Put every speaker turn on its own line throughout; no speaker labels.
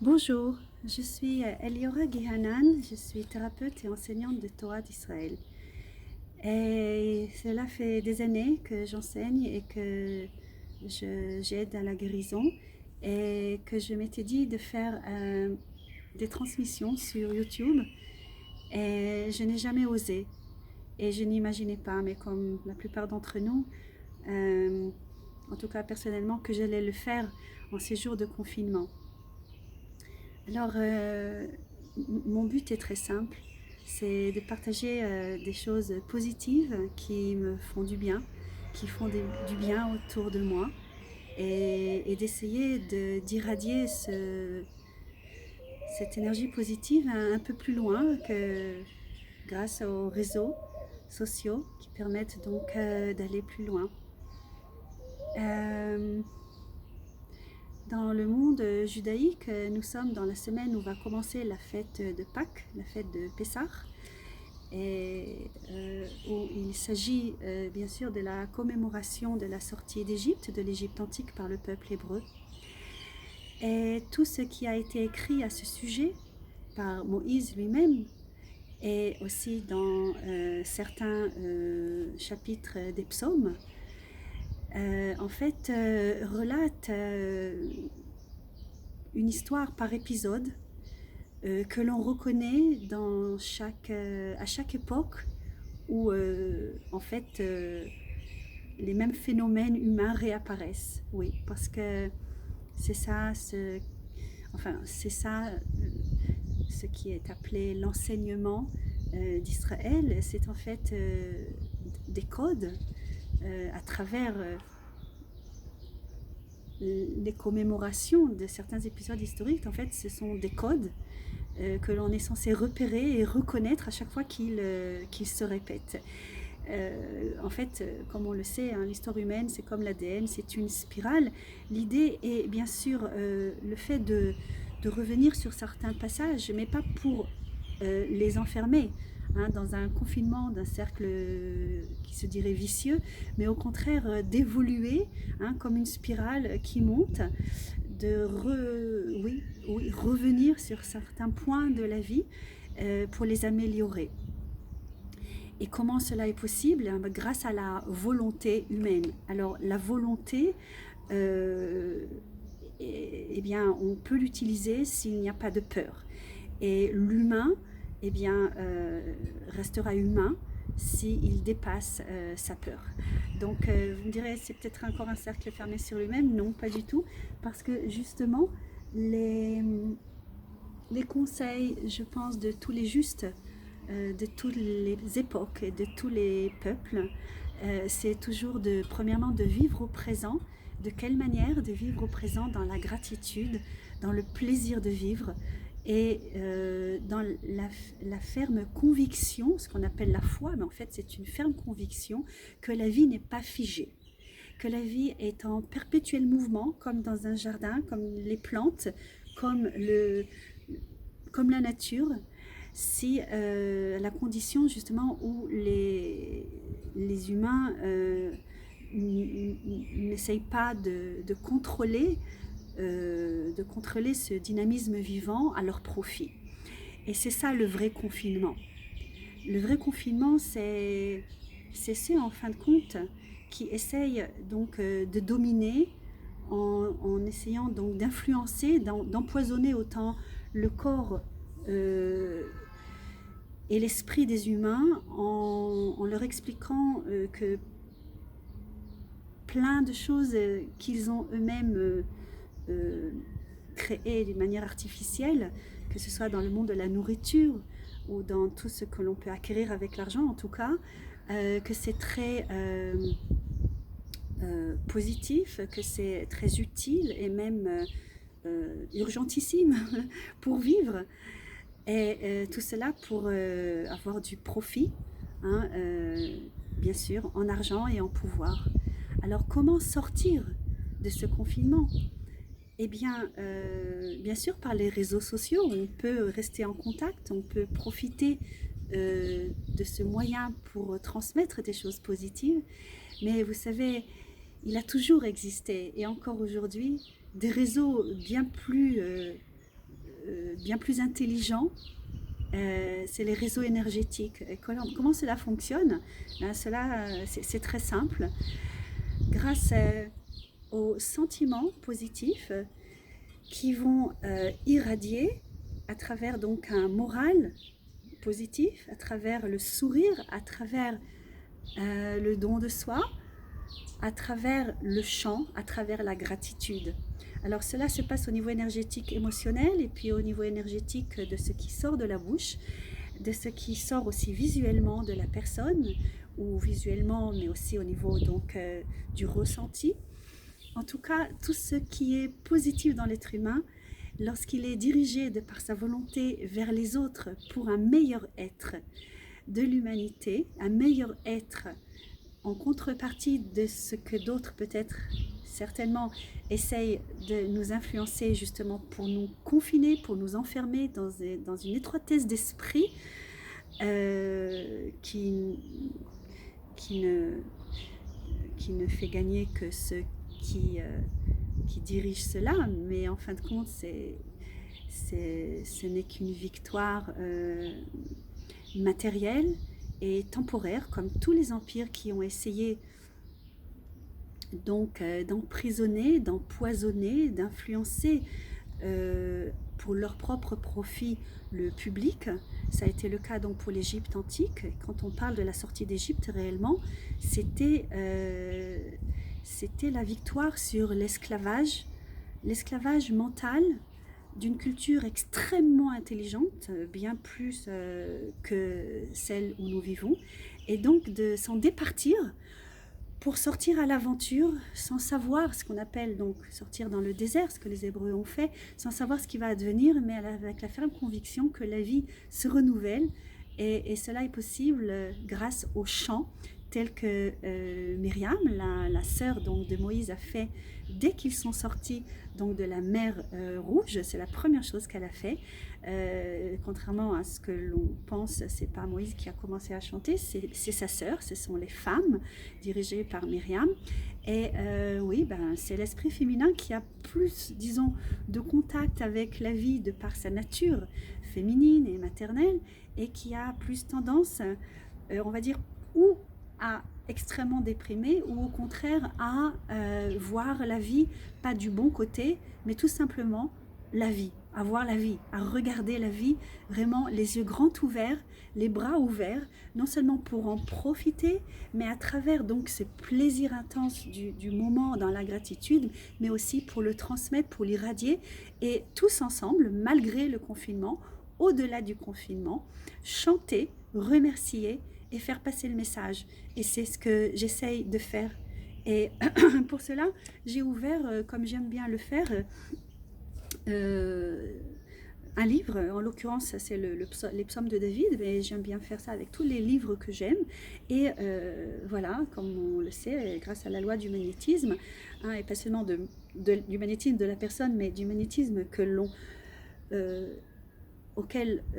Bonjour, je suis Eliora Gihanan, je suis thérapeute et enseignante de Torah d'Israël. Et cela fait des années que j'enseigne et que j'aide à la guérison et que je m'étais dit de faire des transmissions sur YouTube et je n'ai jamais osé et je n'imaginais pas, mais comme la plupart d'entre nous, euh, en tout cas personnellement, que j'allais le faire en ces jours de confinement. Alors, mon but est très simple, c'est de partager des choses positives qui me font du bien, qui font du bien autour de moi et d'essayer d'irradier cette énergie positive un peu plus loin que grâce aux réseaux sociaux qui permettent donc d'aller plus loin. Dans le monde judaïque, nous sommes dans la semaine où va commencer la fête de Pâques, la fête de Pessah, et où il s'agit bien sûr de la commémoration de la sortie d'Égypte, de l'Égypte antique par le peuple hébreu. Et tout ce qui a été écrit à ce sujet par Moïse lui-même et aussi dans certains chapitres des psaumes, en fait, relate une histoire par épisode que l'on reconnaît à chaque époque où en fait les mêmes phénomènes humains réapparaissent. Oui, parce que c'est ça, c'est ça ce qui est appelé l'enseignement d'Israël. C'est en fait des codes à travers les commémorations de certains épisodes historiques. En fait, ce sont des codes que l'on est censé repérer et reconnaître à chaque fois qu'il se répète. En fait, comme on le sait, hein, l'histoire humaine, c'est comme l'ADN, c'est une spirale. L'idée est bien sûr le fait de revenir sur certains passages, mais pas pour les enfermer hein, dans un confinement d'un cercle qui se dirait vicieux, mais au contraire d'évoluer hein, comme une spirale qui monte, revenir sur certains points de la vie pour les améliorer. Et comment cela est possible? Grâce à la volonté humaine. Alors la volonté, eh bien, on peut l'utiliser s'il n'y a pas de peur. Et l'humain, eh bien, restera humain s'il dépasse sa peur. Donc vous me direz, c'est peut-être encore un cercle fermé sur lui-même. Non, pas du tout. Parce que justement, les conseils, je pense, de tous les justes, de toutes les époques et de tous les peuples, c'est toujours premièrement de vivre au présent. De quelle manière? De vivre au présent dans la gratitude, dans le plaisir de vivre et dans la ferme conviction, ce qu'on appelle la foi, mais en fait c'est une ferme conviction que la vie n'est pas figée, que la vie est en perpétuel mouvement, comme dans un jardin, comme les plantes, comme la nature, si la condition justement où les humains n'essayent pas de contrôler ce dynamisme vivant à leur profit. Et c'est ça le vrai confinement. Le vrai confinement, c'est ceux en fin de compte qui essayent donc de dominer en essayant donc d'influencer, d'empoisonner autant le corps et l'esprit des humains en leur expliquant que plein de choses qu'ils ont eux-mêmes créées d'une manière artificielle, que ce soit dans le monde de la nourriture ou dans tout ce que l'on peut acquérir avec l'argent en tout cas, que c'est très positif, que c'est très utile et même urgentissime pour vivre. Et tout cela pour avoir du profit, hein, bien sûr, en argent et en pouvoir. Alors comment sortir de ce confinement? Eh bien, bien sûr, par les réseaux sociaux, on peut rester en contact, on peut profiter de ce moyen pour transmettre des choses positives. Mais vous savez, il a toujours existé, et encore aujourd'hui, des réseaux bien plus bien plus intelligent, c'est les réseaux énergétiques. Et comment cela fonctionne? C'est très simple. Grâce aux sentiments positifs qui vont irradier à travers donc un moral positif, à travers le sourire, à travers le don de soi, à travers le chant, à travers la gratitude. Alors cela se passe au niveau énergétique émotionnel et puis au niveau énergétique de ce qui sort de la bouche, de ce qui sort aussi visuellement de la personne, ou visuellement mais aussi au niveau donc du ressenti. En tout cas, tout ce qui est positif dans l'être humain, lorsqu'il est dirigé de par sa volonté vers les autres pour un meilleur être de l'humanité, un meilleur être en contrepartie de ce que d'autres peut-être certainement essayent de nous influencer justement pour nous confiner, pour nous enfermer dans une étroitesse d'esprit qui ne fait gagner que ceux qui dirigent cela, mais en fin de compte ce n'est qu'une victoire matérielle et temporaire, comme tous les empires qui ont essayé donc d'emprisonner, d'empoisonner, d'influencer pour leur propre profit le public. Ça a été le cas donc pour l'Égypte antique. Quand on parle de la sortie d'Égypte, réellement, c'était la victoire sur l'esclavage mental d'une culture extrêmement intelligente, bien plus que celle où nous vivons, et donc de s'en départir pour sortir à l'aventure sans savoir ce qu'on appelle donc sortir dans le désert, ce que les Hébreux ont fait, sans savoir ce qui va advenir, mais avec la ferme conviction que la vie se renouvelle, et cela est possible grâce au chant tel que Myriam, la sœur donc de Moïse, a fait dès qu'ils sont sortis donc de la mer Rouge. C'est la première chose qu'elle a fait. Contrairement à ce que l'on pense, c'est pas Moïse qui a commencé à chanter, c'est sa sœur, ce sont les femmes dirigées par Myriam. Et oui, c'est l'esprit féminin qui a plus, disons, de contact avec la vie de par sa nature féminine et maternelle, et qui a plus tendance, on va dire, ou à extrêmement déprimé, ou au contraire à voir la vie pas du bon côté, mais tout simplement la vie, à voir la vie, à regarder la vie vraiment les yeux grands ouverts, les bras ouverts, non seulement pour en profiter, mais à travers donc ce plaisir intense du moment dans la gratitude, mais aussi pour le transmettre, pour l'irradier, et tous ensemble, malgré le confinement, au-delà du confinement, chanter, remercier et faire passer le message. Et c'est ce que j'essaye de faire. Et pour cela, j'ai ouvert, comme j'aime bien le faire, un livre. En l'occurrence, c'est les psaumes de David, mais j'aime bien faire ça avec tous les livres que j'aime. Et voilà, comme on le sait, grâce à la loi du magnétisme, et pas seulement du magnétisme de la personne, mais du magnétisme que l'on...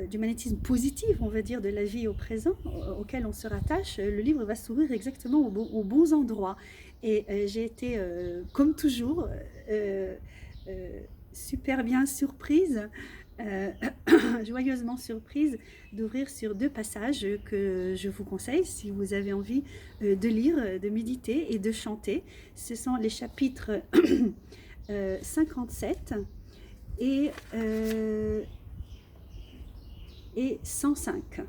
du magnétisme positif, on va dire, de la vie au présent, auquel on se rattache, le livre va s'ouvrir exactement aux bons endroits. Et j'ai été, comme toujours, super bien surprise, joyeusement surprise d'ouvrir sur 2 passages que je vous conseille si vous avez envie de lire, de méditer et de chanter. Ce sont les chapitres 57 et 105.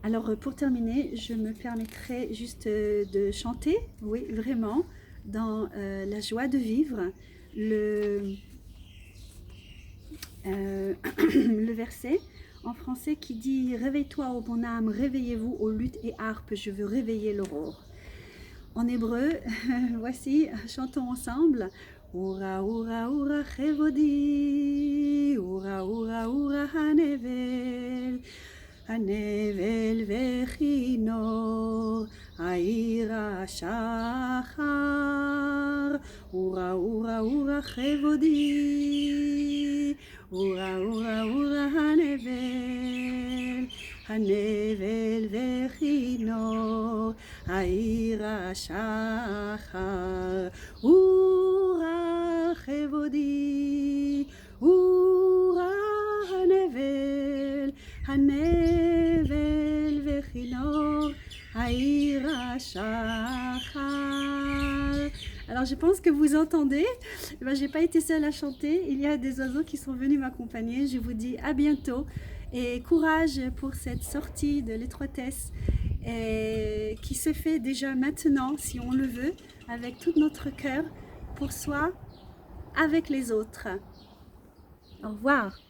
Alors pour terminer, je me permettrai juste de chanter, oui vraiment, dans la joie de vivre, le verset en français qui dit « Réveille-toi, ô mon âme, réveillez-vous, ô luttes et harpes, je veux réveiller l'aurore ». En hébreu, voici, chantons ensemble. Ura, ura, ura, chevodi, ura, ura, ura, hanevel, hanevel vechinor, aira shachar, ura, ura, ura, chevodi, ura, ura, ura, hanevel, hanevel vechinor, aira shachar, ura, כבודי, אורה הנבל וכינור העיר השחר. Alors je pense que vous entendez, j'ai pas été seule à chanter, il y a des oiseaux qui sont venus m'accompagner. Je vous dis à bientôt et courage pour cette sortie de l'étroitesse qui se fait déjà maintenant, si on le veut, avec tout notre cœur, pour soi, avec les autres. Au revoir.